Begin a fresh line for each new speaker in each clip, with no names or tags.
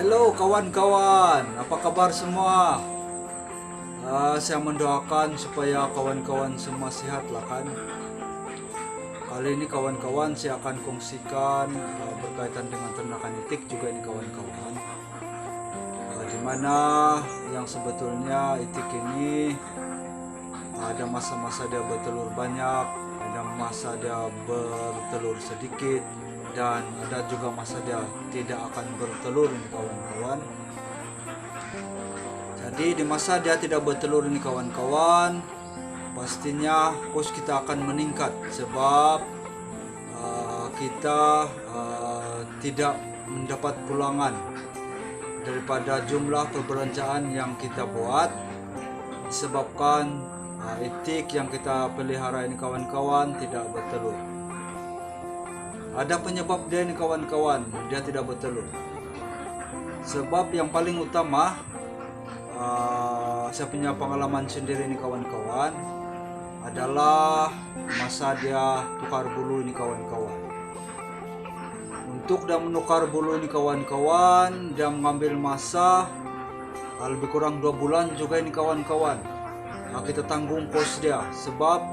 Halo kawan-kawan, apa kabar semua? Saya mendoakan supaya kawan-kawan semua sehat lah kan. Kali ini kawan-kawan saya akan kongsikan berkaitan dengan ternakan itik juga ini kawan-kawan. Dimana yang sebetulnya itik ini ada masa-masa dia bertelur banyak, ada masa dia bertelur sedikit, dan ada juga masa dia tidak akan bertelur ini kawan-kawan. Jadi di masa dia tidak bertelur ini kawan-kawan, pastinya kos kita akan meningkat sebab kita tidak mendapat pulangan daripada jumlah perbelanjaan yang kita buat, disebabkan itik yang kita pelihara ini kawan-kawan tidak bertelur. Ada penyebab dia ini kawan-kawan, dia tidak bertelur. Sebab yang paling utama, saya punya pengalaman sendiri ini kawan-kawan, adalah masa dia tukar bulu ini kawan-kawan. Untuk dia menukar bulu ini kawan-kawan, dia mengambil masa lebih kurang 2 bulan juga ini kawan-kawan. Kita tanggung kos dia, sebab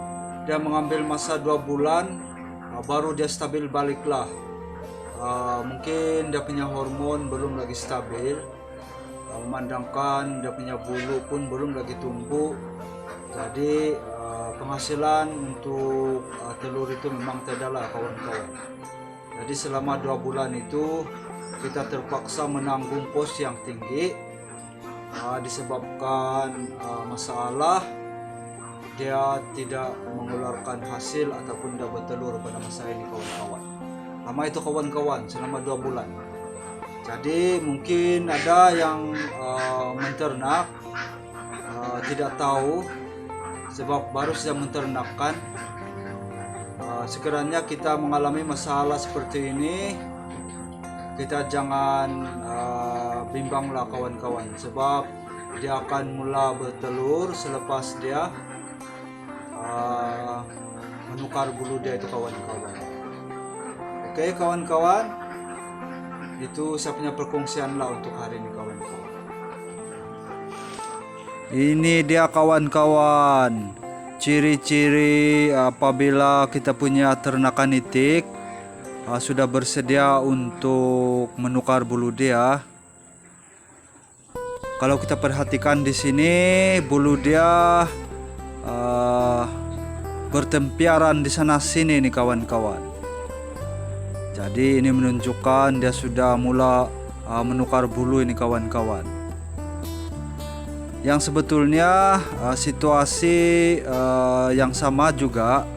dia mengambil masa 2 bulan baru dia stabil baliklah. Mungkin dia punya hormon belum lagi stabil, memandangkan dia punya bulu pun belum lagi tumbuh. Jadi penghasilan untuk telur itu memang tidak lah kawan-kawan. Jadi selama 2 bulan itu kita terpaksa menanggung kos yang tinggi, disebabkan masalah dia tidak mengeluarkan hasil ataupun dia bertelur pada masa ini kawan-kawan. Lama itu kawan-kawan, selama 2 bulan. Jadi mungkin ada yang menternak tidak tahu, sebab baru saja menternakkan. Sekiranya kita mengalami masalah seperti ini, kita jangan bimbanglah kawan-kawan, sebab dia akan mula bertelur selepas dia menukar bulu dia itu kawan-kawan. Oke kawan-kawan, itu saya punya perkongsian lah untuk hari ini kawan-kawan. Ini dia kawan-kawan, ciri-ciri apabila kita punya ternakan itik sudah bersedia untuk menukar bulu dia. Kalau kita perhatikan di sini, bulu dia bertempiaran di sana sini nih kawan-kawan. Jadi ini menunjukkan dia sudah mula menukar bulu ini kawan-kawan. Yang sebetulnya situasi yang sama juga,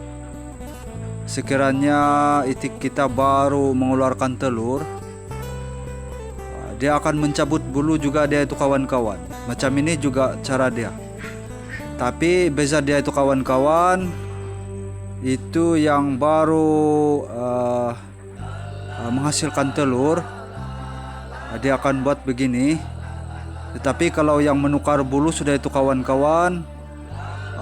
sekiranya itik kita baru mengeluarkan telur, dia akan mencabut bulu juga dia itu kawan-kawan. Macam ini juga cara dia. Tapi beza dia itu kawan-kawan, itu yang baru menghasilkan telur, dia akan buat begini. Tetapi kalau yang menukar bulu sudah itu kawan-kawan,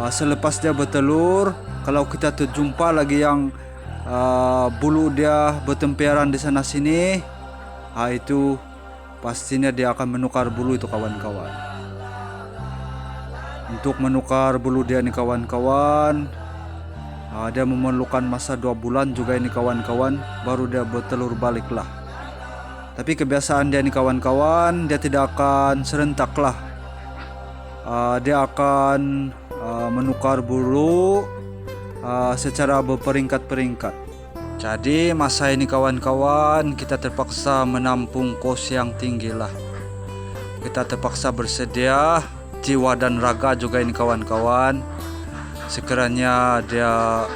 selepas dia bertelur, kalau kita terjumpa lagi yang bulu dia bertempiaran di sana sini, itu pastinya dia akan menukar bulu itu kawan-kawan. Untuk menukar bulu dia nih kawan-kawan, dia memerlukan masa 2 bulan juga ini kawan-kawan, baru dia bertelur balik lah. Tapi kebiasaan dia nih kawan-kawan, dia tidak akan serentak lah. Dia akan menukar bulu secara berperingkat-peringkat. Jadi masa ini kawan-kawan, kita terpaksa menampung kos yang tinggi lah. Kita terpaksa bersedia jiwa dan raga juga ini kawan-kawan, sekiranya dia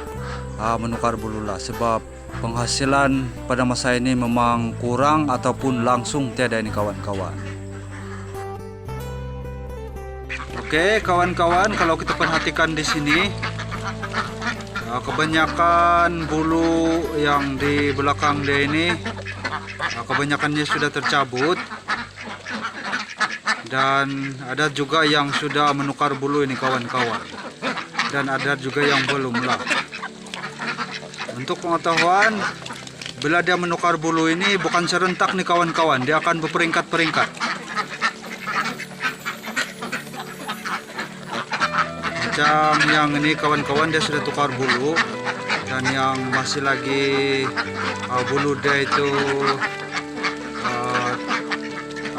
menukar bulu lah, sebab penghasilan pada masa ini memang kurang ataupun langsung tiada ini kawan-kawan. Oke kawan-kawan, kalau kita perhatikan di sini, kebanyakan bulu yang di belakang dia ini kebanyakannya sudah tercabut, dan ada juga yang sudah menukar bulu ini kawan-kawan, dan ada juga yang belum lah. Untuk pengetahuan, bila dia menukar bulu ini bukan serentak nih kawan-kawan, dia akan berperingkat-peringkat. Macam yang ini kawan-kawan, dia sudah tukar bulu, dan yang masih lagi bulu dia itu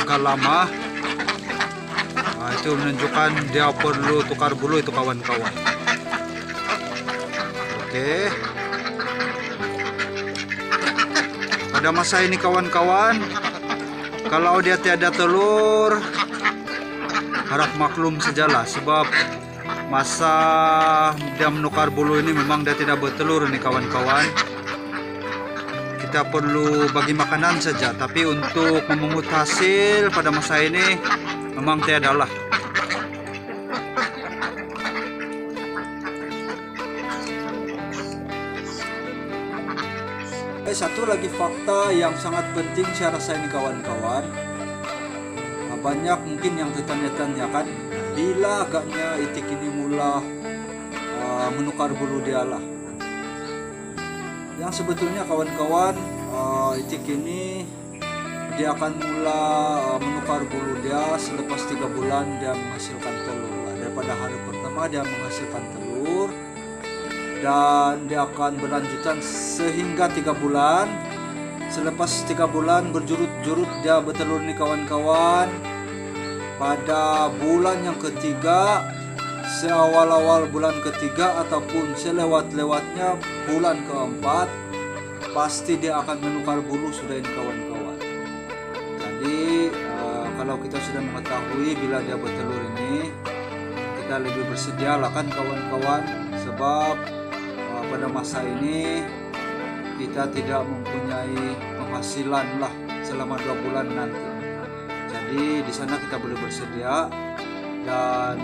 agak lama, itu menunjukkan dia perlu tukar bulu itu kawan-kawan. Oke. Pada masa ini kawan-kawan, kalau dia tiada telur, harap maklum sajalah, sebab masa dia menukar bulu ini memang dia tidak bertelur nih kawan-kawan. Kita perlu bagi makanan saja, tapi untuk memungut hasil pada masa ini memang tiada lah. Satu lagi fakta yang sangat penting saya rasa ini kawan-kawan, banyak mungkin yang tertanya-tanyakan, bila agaknya itik ini mula menukar bulu dia lah. Yang sebetulnya kawan-kawan, itik ini dia akan mula menukar bulu dia selepas 3 bulan dia menghasilkan telur. Daripada hari pertama dia menghasilkan telur, dan dia akan berlanjutan sehingga 3 bulan. Selepas 3 bulan berjurut-jurut dia bertelur nih kawan-kawan. Pada bulan yang ketiga, seawal-awal bulan ketiga ataupun selewat-lewatnya bulan keempat, pasti dia akan menukar bulu sudah ini kawan-kawan. Jadi kalau kita sudah mengetahui bila dia bertelur ini, kita lebih bersedia lah kan kawan-kawan, sebab pada masa ini kita tidak mempunyai penghasilan lah selama 2 bulan nanti. Jadi di sana kita boleh bersedia dan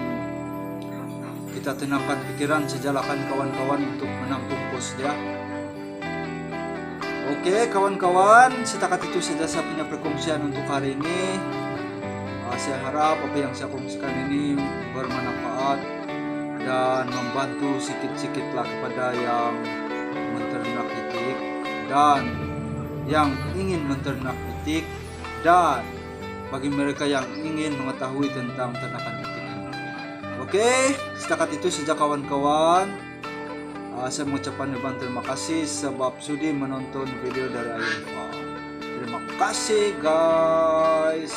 kita tenangkan pikiran sajalah kan kawan-kawan untuk menampung pos dia. Oke kawan-kawan, setakat itu saja saya punya perkongsian untuk hari ini. Saya harap apa yang saya kongsikan ini bermanfaat dan membantu sedikit-sedikitlah kepada yang menternak itik dan yang ingin menternak itik, dan bagi mereka yang ingin mengetahui tentang ternakan itik ini. Oke, setakat itu saja kawan-kawan. Saya mengucapkan ribuan terima kasih sebab sudi menonton video dari Ayunfa. Terima kasih guys.